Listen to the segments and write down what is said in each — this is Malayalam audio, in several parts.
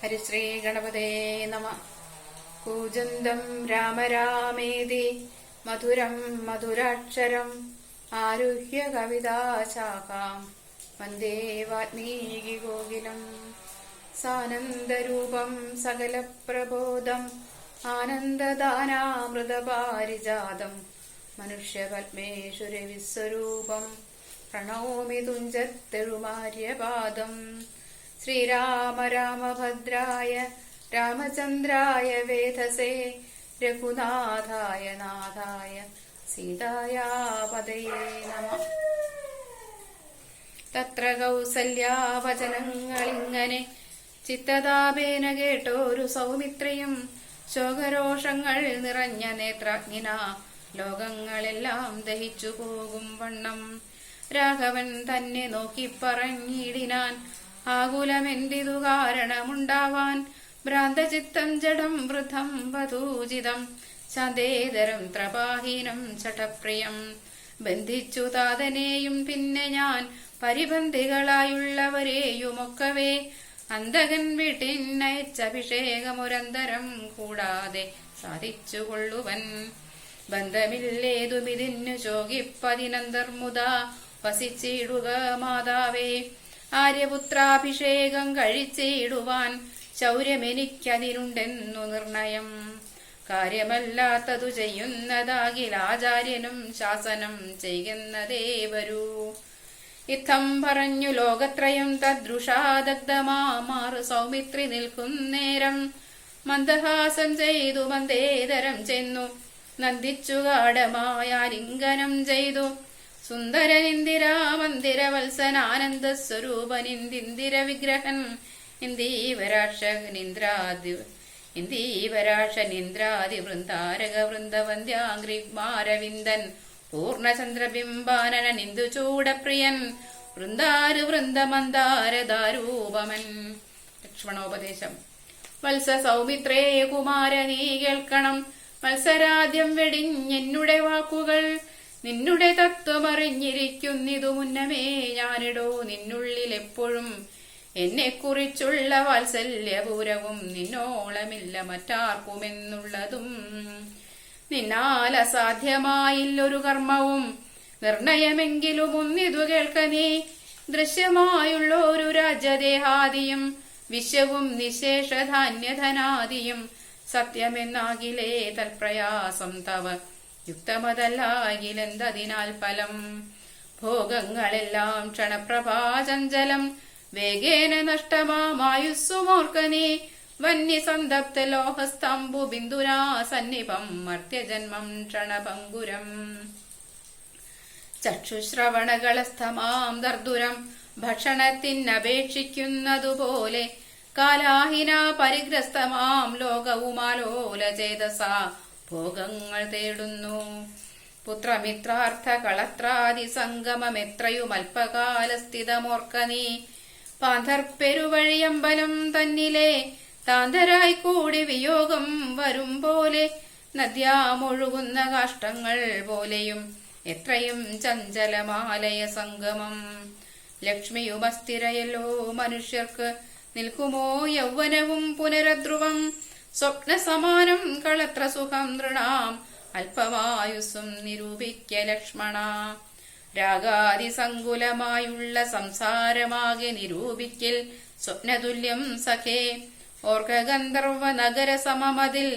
ഹരിശ്രീ ഗണപതേ നമ. കൂജന്തം രാമ രാമേതി മധുരം മധുരാക്ഷരം ആരുഹ്യ കവിതാശാഖാം വന്ദേ വാൽമീകി കോകിലം. സാനന്ദരൂപം സകലപ്രബോധം ആനന്ദദാനാമൃതപാരിജാതം മനുഷ്യപത്മേശ്വര വിശ്വരൂപം പ്രണോമി തുഞ്ചത്തെഴുമാര്യപാദം. ശ്രീരാമ രാമഭദ്രായ രാമചന്ദ്രായ വേധസേ രഘുനാഥായ നാഥായ സീതായാ പതയേ നമഃ. തത്ര കൗസല്യാ വചനങ്ങളിങ്ങനെ ചിത്തതാപേന കേട്ടോരു സൗമിത്രിയും ശോകരോഷങ്ങൾ നിറഞ്ഞ നേത്രാഗ്നിന ലോകങ്ങളെല്ലാം ദഹിച്ചു പോകും വണ്ണം രാഘവൻ തന്നെ നോക്കി പറഞ്ഞിടിനാൻ, ആകുലമെന്തിതു കാരണമുണ്ടാവാൻ? ഭ്രാന്തചിത്തം ജഡം വൃഥം വധൂജിതം ശാന്തേതരം ത്രപാഹീനം ചടപ്രിയം. ബന്ധിച്ചു താതനെയും പിന്നെ ഞാൻ പരിബന്ധികളായുള്ളവരെയുമൊക്കവേ അന്തകൻ വീട്ടിനയച്ചഭിഷേകമൊരന്തരം കൂടാതെ സാധിച്ചുകൊള്ളുവൻ. ബന്ധമില്ലേതുമിതിന്നു ശോകിപ്പതിനന്തർമുദാ വസിച്ചിടുക മാതാവേ. ആര്യപുത്രാഭിഷേകം കഴിച്ചിടുവാൻ ശൗര്യമെനിക്കതിനുണ്ടെന്നു നിർണയം. കാര്യമല്ലാത്തതു ചെയ്യുന്നതാകിൽ ആചാര്യനും ശാസനം ചെയ്യുന്നതേ വരൂ. ഇത്തം പറഞ്ഞു ലോകത്രയം തദ്രുഷാദഗ്ധമാറു സൗമിത്രി നിൽക്കുന്നേരം മന്ദഹാസം ചെയ്തു മന്ദേതരം ചെന്നു നന്ദിച്ചു ഗാഢമായാലിംഗനം ചെയ്തു. സുന്ദരനിന്ദിരാ മന്ദിരവത്സനാനന്ദ സ്വരൂപനിന്ദിര വിഗ്രഹൻ ഇന്ദീവരാക്ഷനിന്ദ്രാദി വൃന്ദാരക വൃന്ദവന്ദ്യാംഗ്രിമാരവിന്ദൻ പൂർണ്ണചന്ദ്രബിംബാനന നിന്ദു ചൂടപ്രിയൻ വൃന്ദാരു വൃന്ദമന്ദാരദാരൂപമൻ. ലക്ഷ്മണോപദേശം. വത്സ സൗമിത്രേ കുമാര നീ കേൾക്കണം, മത്സരാദ്യം വെടിഞ്ഞെന്നുടെ വാക്കുകൾ. നിന്നുടെ തത്വമറിഞ്ഞിരിക്കുന്നിതു മുന്നമേ ഞാനിടോ നിന്നുള്ളിൽ എപ്പോഴും. എന്നെക്കുറിച്ചുള്ള വാത്സല്യപൂരവും നിന്നോളമില്ല മറ്റാർക്കുമെന്നുള്ളതും. നിന്നാൽ അസാധ്യമായില്ലൊരു കർമ്മവും നിർണയമെങ്കിലും ഒന്നിതു കേൾക്ക നീ. ദൃശ്യമായുള്ളൊരു രാജ്യദേഹാദിയും വിശ്വവും നിശേഷധാന്യധനാദിയും സത്യമെന്നാകിലേ തൽപ്രയാസം തവ യുക്തമതല്ലാകിലെന്തതിനാൽ ഫലം. ഭോഗങ്ങളെല്ലാം ക്ഷണപ്രഭാചഞ്ചലം വേഗേന നഷ്ടമായുസ്സുമോർക്ക നീ. വന്യസന്തപ്ത ലോഹസ്തംഭു ബിന്ദുനാ സന്നിപം മർത്യജന്മം ക്ഷണഭംഗുരം. ചക്ഷുശ്രവണകളസ്ഥമാം ദർദുരം ഭക്ഷണത്തിനപേക്ഷിക്കുന്നതുപോലെ കാലാഹിന പരിഗ്രസ്തമാം ലോകവുമാലോല ചേതസാ ഭോഗങ്ങൾ തേടുന്നു. പുത്രമിത്രാർത്ഥ കളത്രാദി സംഗമമെത്രയുമൽപകാലസ്ഥിതമോർക്ക നീ. പാന്തർപ്പെരുവഴിയമ്പലം തന്നിലെ താന്തരായി കൂടി വിയോഗം വരും പോലെ നദ്യാമൊഴുകുന്ന കാഷ്ടങ്ങൾ പോലെയും എത്രയും ചഞ്ചലമാലയ സംഗമം. ലക്ഷ്മിയുമസ്ഥിരയല്ലോ മനുഷ്യർക്ക്, നിൽക്കുമോ യൗവനവും പുനരധ്രുവം. സ്വപ്നസമാനം കളത്ര സുഖം നൃണാം അല്പമായുസ്സും നിരൂപിക്ക ലക്ഷ്മണ. രാഗാതിസങ്കുലമായുള്ള സംസാരമാകെ നിരൂപിക്കൽ സ്വപ്നതുല്യം സഖേ. ഓർക്ക ഗന്ധർവ നഗര സമമതിൽ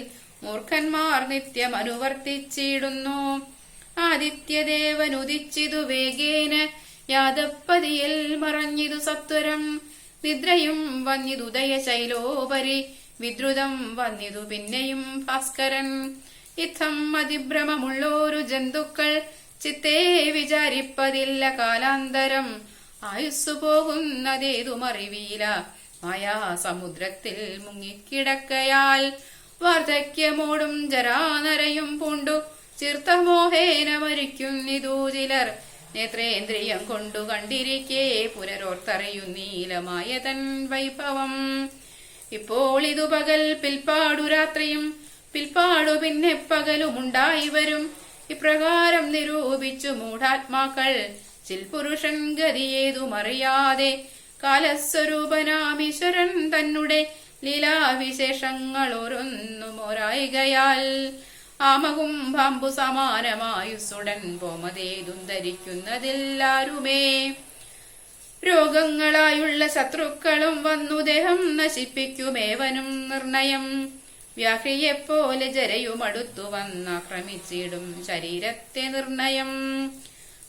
മൂർഖന്മാർ നിത്യം അനുവർത്തിച്ചിടുന്നു. ആദിത്യദേവനുദിച്ചിതു വേഗേന യാദപ്പതിയിൽ മറഞ്ഞിതു സത്വരം. നിദ്രയും വന്നിതുദയ ശൈലോപരി വിദ്രുതം വന്നിതു പിന്നെയും ഭാസ്കരൻ. ഇത്തം അതിഭ്രമമുള്ളോരു ജന്തുക്കൾ ചിത്തേ വിചാരിപ്പതില്ല കാലാന്തരം. ആയുസ്സു പോകുന്നതേതുമറിവീല മായാസമുദ്രത്തിൽ മുങ്ങിക്കിടക്കയാൽ. വാർദ്ധക്യമോടും ജരാനരയും പൂണ്ടു ചിർത്തമോഹേന മരിക്കുന്നിതു ചിലർ. നേത്രേന്ദ്രിയം കൊണ്ടു കണ്ടിരിക്കേ പുനരോർത്തറിയുന്നീലമായ തൻ വൈഭവം. ഇപ്പോൾ ഇതു പകൽ പിൽപ്പാടു രാത്രിയും പിൽപ്പാടു പിന്നെ പകലുമുണ്ടായി വരും. ഇപ്രകാരം നിരൂപിച്ചു മൂഢാത്മാക്കൾ ചിൽപുരുഷൻ ഗതിയേതുമറിയാതെ കാലസ്വരൂപനാമീശ്വരൻ തന്നെ ലീലാവിശേഷങ്ങൾ ഓരോന്നും ഒരായികയാൽ ആമകും പാമ്പു സമാനമായുസുടൻ പോമതേതും ധരിക്കുന്നതെല്ലാരുമേ. രോഗങ്ങളായുള്ള ശത്രുക്കളും വന്നു ദേഹം നശിപ്പിക്കുമേവനും നിർണയം. വ്യാഹ്രിയെപ്പോലെ ജരയും അടുത്തു വന്നാക്രമിച്ചിടും ശരീരത്തെ നിർണയം.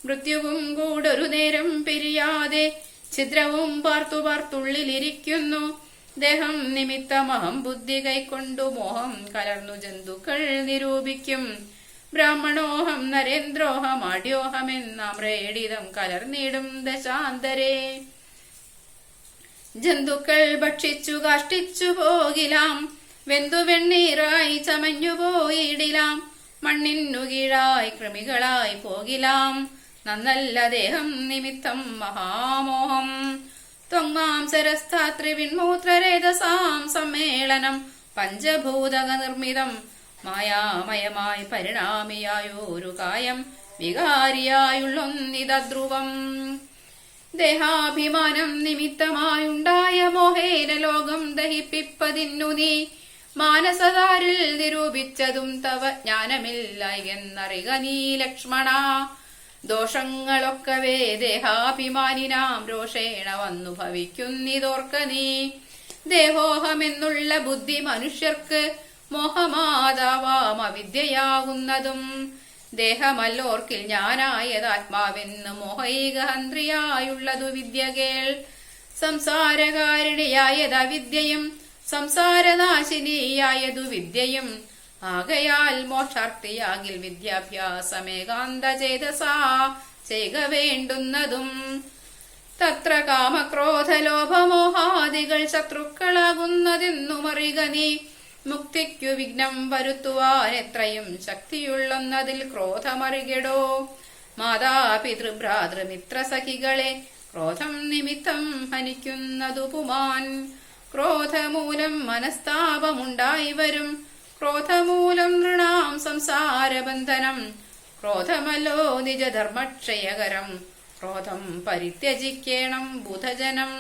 മൃത്യുവും കൂടൊരു നേരം പിരിയാതെ ഛിദ്രവും പാർത്തു പാർത്തുള്ളിലിരിക്കുന്നു. ദേഹം നിമിത്തമഹം ബുദ്ധി കൈക്കൊണ്ടു മോഹം കലർന്നു ജന്തുക്കൾ നിരൂപിക്കും. ബ്രാഹ്മണോഹം നരേന്ദ്രോഹം ആഢ്യോഹമെന്നാമ്രേഡിതം കലർന്നിടും ദശാന്തരേ. ജന്തുക്കൾ ഭക്ഷിച്ചു കാഷ്ടിച്ചു പോകിലാം, വെന്തു വെണ്ണീറായി ചമഞ്ഞു പോയിടിലാം. മണ്ണിനു കീഴായി കൃമികളായി പോകിലാം, നന്നല്ല ദേഹം നിമിത്തം മഹാമോഹം. ത്വങ്ങാം സരസ്ഥാത്രിവിൺമൂത്രരേതസാം സമ്മേളനം പഞ്ചഭൂതക നിർമ്മിതം. മായാമയമായി പരിണാമിയായൊരു കായം വികാരിയായുള്ളൊന്നിതധ്രുവം. ദേഹാഭിമാനം നിമിത്തമായുണ്ടായ മോഹേന ലോകം ദഹിപ്പിപ്പതിന്നു നീ. മാനസതാരിൽ നിരൂപിച്ചതും തവ ജ്ഞാനമില്ലായെന്നറിക നീ ലക്ഷ്മണ. ദോഷങ്ങളൊക്കവേ ദേഹാഭിമാനിനാം രോഷേണ വന്നു ഭവിക്കുന്നിതോർക്ക നീ. ദേഹോഹമെന്നുള്ള ബുദ്ധി മനുഷ്യർക്ക് മോഹമാതാവാം അവിദ്യയാകുന്നതും. ദേഹമല്ലോർക്കിൽ ഞാനായതാത്മാവെന്ന് മോഹൈകഹന്ത്രിയായുള്ളതു വിദ്യ കേൾ. സംസാരകാരിണിയായതവിദ്യയും സംസാരനാശിനിയായതു വിദ്യയും. ആകയാൽ മോക്ഷാർത്ഥിയാകിൽ വിദ്യാഭ്യാസമേകാന്ത ചേതസാ ചെയ്ക വേണ്ടുന്നതും. തത്ര കാമക്രോധലോഭമോഹാദികൾ ശത്രുക്കളാകുന്നതെന്നുമറിക നീ. മുക്തിക്കു വിഘ്നം വരുത്തുവാൻ എത്രയും ശക്തിയുള്ളൊന്നതിൽ ക്രോധമറികടോ. മാതാപിതൃഭ്രാതൃമിത്ര സഖികളെ ക്രോധം നിമിത്തം ഹനിക്കുന്നതു പുമാൻ. ക്രോധമൂലം മനസ്താപമുണ്ടായി വരും, ക്രോധമൂലം നൃണാം സംസാരബന്ധനം. ക്രോധമല്ലോ നിജധർമ്മക്ഷയകരം, ക്രോധം പരിത്യജിക്കേണം ബുധജനം.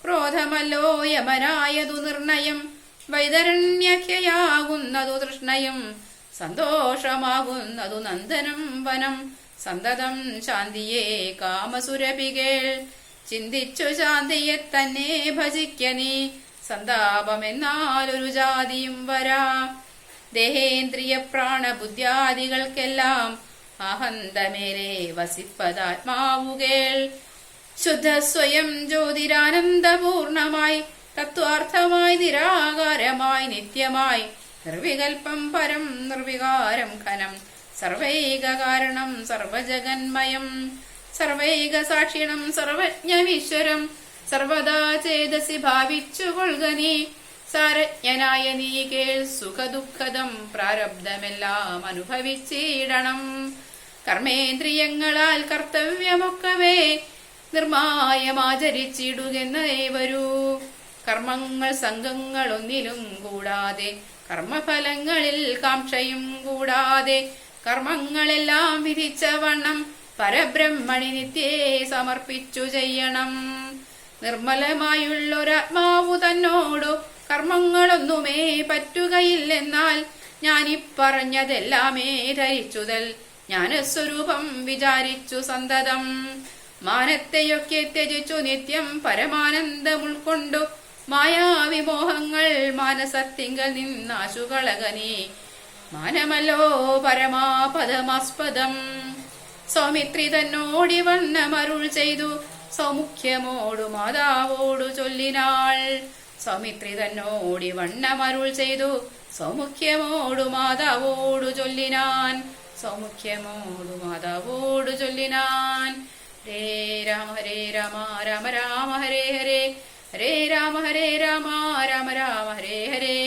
ക്രോധമല്ലോ യമനായതു നിർണയം, വൈതരണ്യഖ്യയാകുന്നതു തൃഷ്ണയും. സന്തോഷമാകുന്നതു നന്ദനം വനം, സന്തതം ശാന്തിയെ കാമസുരഭികേൾ. ചിന്തിച്ചു ശാന്തിയെ തന്നെ ഭജിക്ക നീ, സന്താപമെന്നാലൊരു ജാതിയും വരാ. ദേഹേന്ദ്രിയ പ്രാണബുദ്ധ്യാദികൾക്കെല്ലാം അഹന്തമേലെ വസിപ്പതാത്മാവുകേൾ. ശുദ്ധ സ്വയം ജ്യോതിരാനന്ദപൂർണമായി തത്വാർത്ഥമായി നിരാകാരമായി നിത്യമായി. നിർവികൽപ്പം പരം നിർവികാരം ഘനം, സർവൈക കാരണം സർവജഗന്മയം. സർവൈക സാക്ഷിണം സർവജ്ഞമീശ്വരം, സർവദാ ചേതസി ഭാവിച്ചു കൊള്ളുക നീ. സാരജ്ഞനായ നീ കേൾ സുഖദുഃഖദം പ്രാരബ്ധമെല്ലാം അനുഭവിച്ചിടണം. കർമ്മേന്ദ്രിയങ്ങളാൽ കർത്തവ്യമൊക്കവേ നിർമായമാചരിച്ചിടുകെന്നേ വരൂ. കർമ്മങ്ങൾ സംഘങ്ങളൊന്നിലും കൂടാതെ, കർമ്മഫലങ്ങളിൽ കാംക്ഷയും കൂടാതെ. കർമ്മങ്ങളെല്ലാം വിധിച്ച വണ്ണം പരബ്രഹ്മണി നിത്യേ സമർപ്പിച്ചു ചെയ്യണം. നിർമ്മലമായുള്ളൊരാത്മാവു തന്നോടു കർമ്മങ്ങളൊന്നുമേ പറ്റുകയില്ലെന്നാൽ ഞാനിപ്പറഞ്ഞതെല്ലാമേ ധരിച്ചുതൽ ജ്ഞാനസ്വരൂപം വിചാരിച്ചു സന്തതം. മാനത്തെയൊക്കെ ത്യജിച്ചു നിത്യം പരമാനന്ദം ഉൾക്കൊണ്ടു മായാവിമോഹങ്ങൾ മാനസത്തിങ്കൽ നിന്നാശുകളകനീ. മാനമല്ലോ പരമാപദമാസ്പദം. സൗമിത്രി തന്നോടി വണ്ണമരുൾ ചെയ്തു സൗമുഖ്യമോടു മാതാവോടു ചൊല്ലിനാൾ. സൗമിത്രി തന്നോടി വണ്ണമരുൾ ചെയ്തു സൗമുഖ്യമോടു മാതാവോടു ചൊല്ലിനാൻ. സൗമുഖ്യമോടു മാതാവോടു ചൊല്ലിനാൻ. ഹരേ രാമ ഹരേ രാമ രാമ രാമ ഹരേ ഹരേ, ഹരേ രാമ ഹരേ രാമ രാമ രാമ ഹരേ ഹരേ.